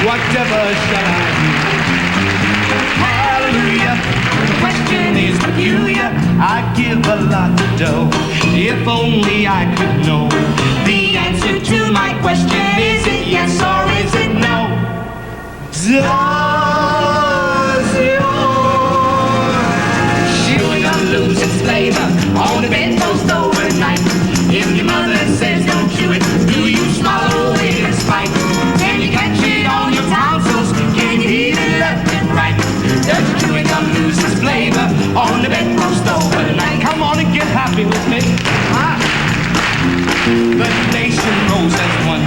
whatever shall I do? Hallelujah, the question is peculiar. I give a lot of dough, if only I could know. The answer to my question, is it yes or is it no? Does your chewing gum lose its flavor on the bedpost overnight? If your mother says don't chew it, do you swallow it in spite? Can you catch it on your tonsils? Can you eat it left and right? Does chewing gum lose its flavor on the bedpost overnight? Come on and get happy with me. The nation rose as one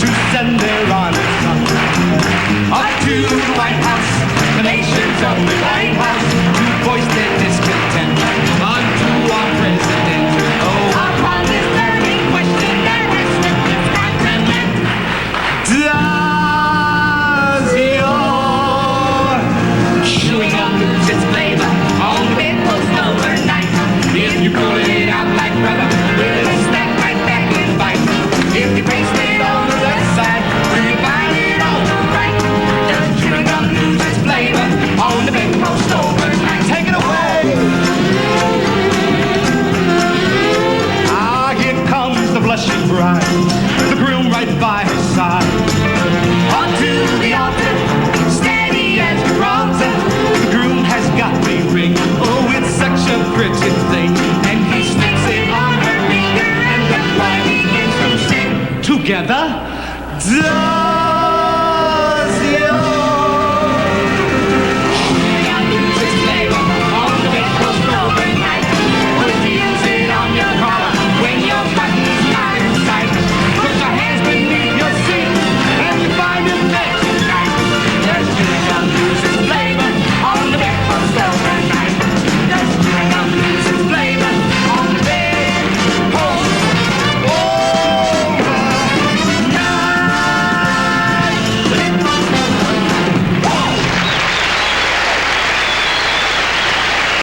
to send their honored son up to the White House, the nation's only lighthouse, to voice their discontent unto our president. Oh, upon this burning question that has stripped this continent, does your chewing gum lose its flavor on the bedpost overnight? If you pull it out like rubber, will it snap right back and bite? If you paste it on the left side, will you find it all right? Does chewing gum lose its flavor on the bedpost overnight? Take it away! Ah, here comes the blushing bride, the groom right by